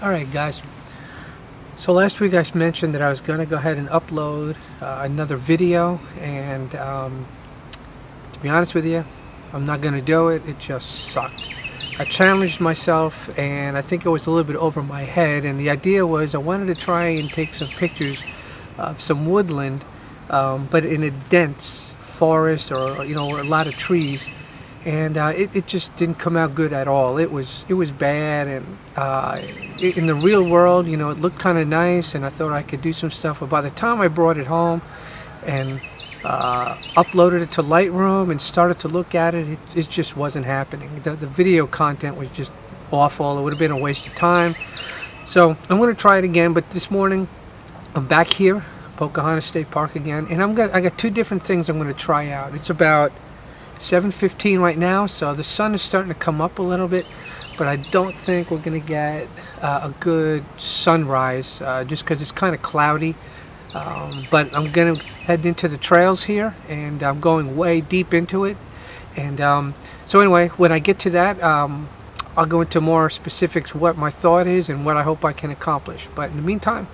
Alright guys, so last week I mentioned that I was going to go ahead and upload another video, and to be honest with you, I'm not going to do it. It just sucked. I challenged myself and I think it was a little bit over my head, and the idea was I wanted to try and take some pictures of some woodland, but in a dense forest or a lot of trees. And it just didn't come out good at all. It was bad, and in the real world, it looked kind of nice, and I thought I could do some stuff. But by the time I brought it home and uploaded it to Lightroom and started to look at it, it just wasn't happening. The video content was just awful. It would have been a waste of time. So I'm going to try it again. But this morning, I'm back here, Pocahontas State Park again, and I got two different things I'm going to try out. It's about 7:15 right now, so the sun is starting to come up a little bit, but I don't think we're going to get a good sunrise just because it's kind of cloudy. But I'm going to head into the trails here, and I'm going way deep into it. And so anyway, when I get to that, I'll go into more specifics what my thought is and what I hope I can accomplish. But in the meantime,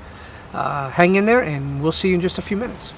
hang in there, and we'll see you in just a few minutes.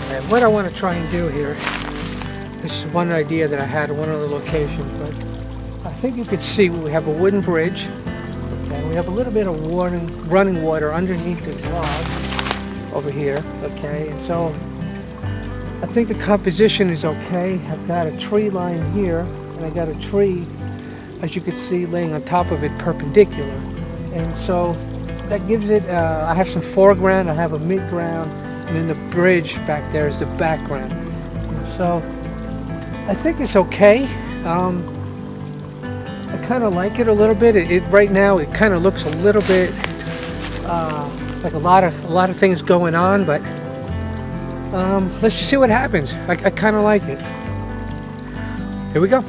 And what I want to try and do here, this is one idea that I had at one other location, but I think you could see we have a wooden bridge, okay? We have a little bit of running water underneath this log over here, okay? And so I think the composition is okay. I've got a tree line here, and I got a tree, as you can see, laying on top of it perpendicular. And so that gives it, I have some foreground, I have a midground, and then the bridge back there is the background. So I think it's okay. I kind of like it a little bit. Right now it kind of looks a little bit like a lot of things going on, but let's just see what happens. I kind of like it. Here we go.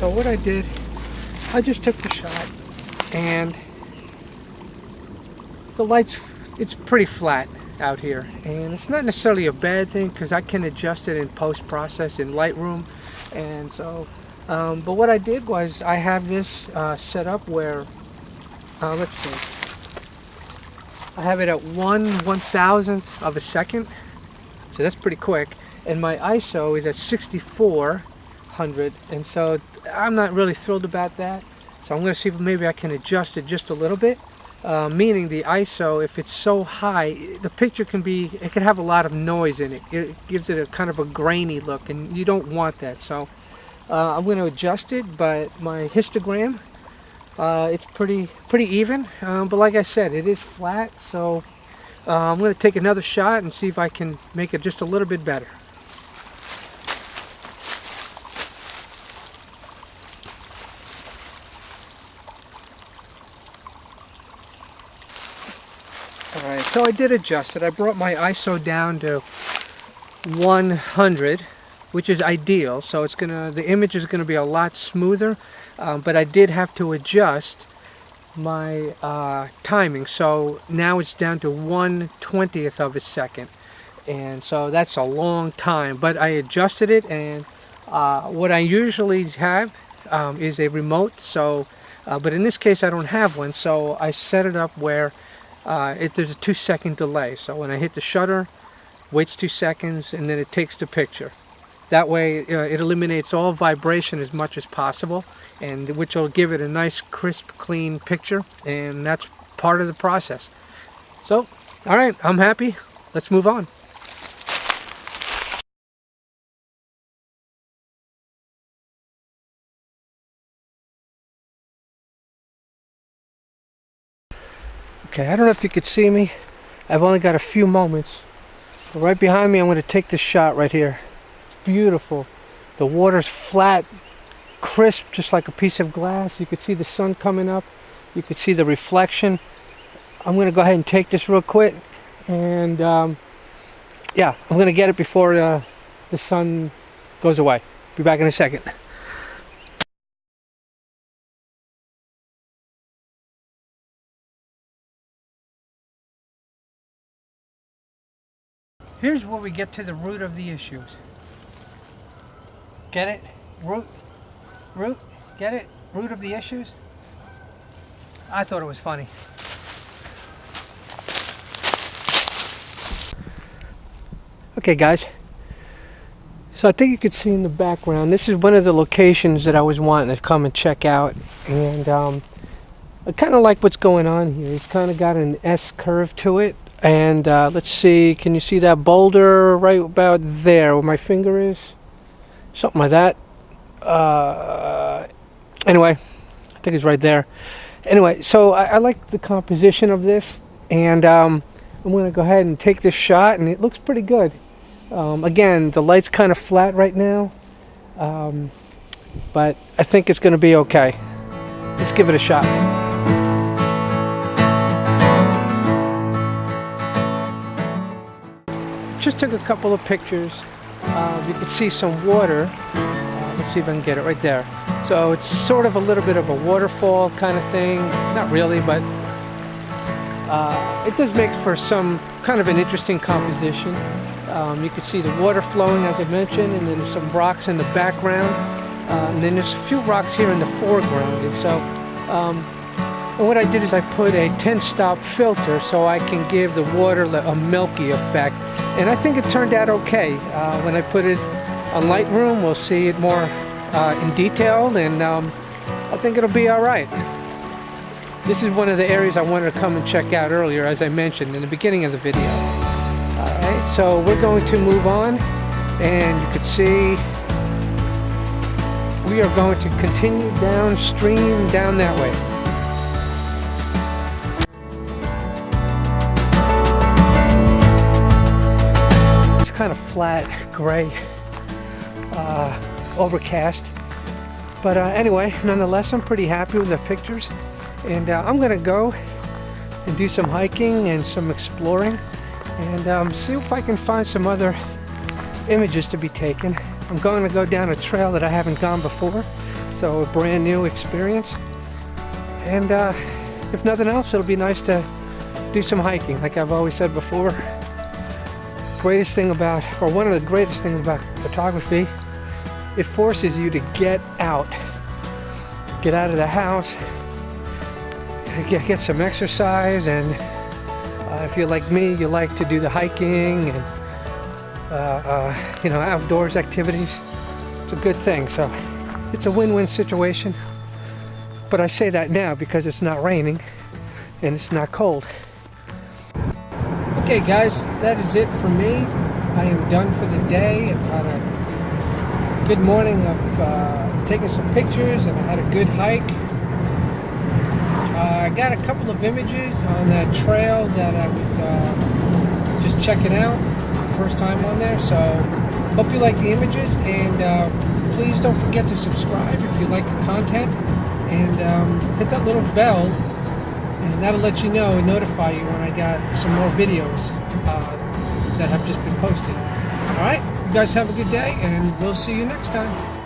So what I did, I just took the shot, and the lights, it's pretty flat out here, and it's not necessarily a bad thing because I can adjust it in post-process in Lightroom. And so but what I did was I have this set up where let's see, I have it at 1/1000th of a second, so that's pretty quick. and my ISO is at 6400, and so I'm not really thrilled about that. So I'm going to see if maybe I can adjust it just a little bit. Meaning the ISO, if it's so high, the picture it can have a lot of noise in it. It gives it a kind of a grainy look, and you don't want that. So I'm going to adjust it, but my histogram, it's pretty even. But like I said, it is flat, so I'm going to take another shot and see if I can make it just a little bit better. Alright, so I did adjust it. I brought my ISO down to 100, which is ideal. So the image is gonna be a lot smoother, but I did have to adjust my timing. So now it's down to 1/20th of a second, and so that's a long time. But I adjusted it, and what I usually have is a remote. So, but in this case, I don't have one. So I set it up where there's a 2-second delay. So when I hit the shutter, waits 2 seconds, and then it takes the picture. That way it eliminates all vibration as much as possible, and which will give it a nice crisp, clean picture, and that's part of the process. So, all right, I'm happy. Let's move on. Okay, I don't know if you could see me. I've only got a few moments. But right behind me, I'm going to take this shot right here. It's beautiful. The water's flat, crisp, just like a piece of glass. You could see the sun coming up. You could see the reflection. I'm going to go ahead and take this real quick. And yeah, I'm going to get it before the sun goes away. Be back in a second. Here's where we get to the root of the issues. Get it? Root? Get it? Root of the issues? I thought it was funny. Okay guys, so I think you could see in the background, this is one of the locations that I was wanting to come and check out, and I kind of like what's going on here. It's kind of got an S curve to it. And let's see, can you see that boulder right about there where my finger is? Something like that. Anyway, I think it's right there. Anyway, so I like the composition of this, and I'm going to go ahead and take this shot, and it looks pretty good. Again, the light's kind of flat right now, but I think it's going to be okay. Let's give it a shot. Just took a couple of pictures. You can see some water. Let's see if I can get it right there. So it's sort of a little bit of a waterfall kind of thing. Not really, but it does make for some kind of an interesting composition. You can see the water flowing, as I mentioned, and then there's some rocks in the background. And then there's a few rocks here in the foreground. And so and what I did is I put a 10-stop filter so I can give the water a milky effect. And I think it turned out okay. When I put it on Lightroom, we'll see it more in detail, and I think it'll be all right. This is one of the areas I wanted to come and check out earlier, as I mentioned in the beginning of the video. All right, so we're going to move on, and you can see we are going to continue downstream, down that way. Kind of flat, gray, overcast, but anyway, nonetheless, I'm pretty happy with the pictures, and I'm gonna go and do some hiking and some exploring, and see if I can find some other images to be taken. I'm going to go down a trail that I haven't gone before, so a brand new experience, and if nothing else, it'll be nice to do some hiking, like I've always said before. Greatest thing about, or one of the greatest things about photography, it forces you to get out of the house, get some exercise, and if you're like me, you like to do the hiking and outdoors activities. It's a good thing. So it's a win-win situation. But I say that now because it's not raining and it's not cold. Okay guys, that is it for me. I am done for the day. I've had a good morning of taking some pictures, and I had a good hike. I got a couple of images on that trail that I was just checking out. First time on there, so hope you like the images, and please don't forget to subscribe if you like the content, and hit that little bell, and that'll let you know and notify you when I got some more videos that have just been posted. Alright, you guys have a good day, and we'll see you next time.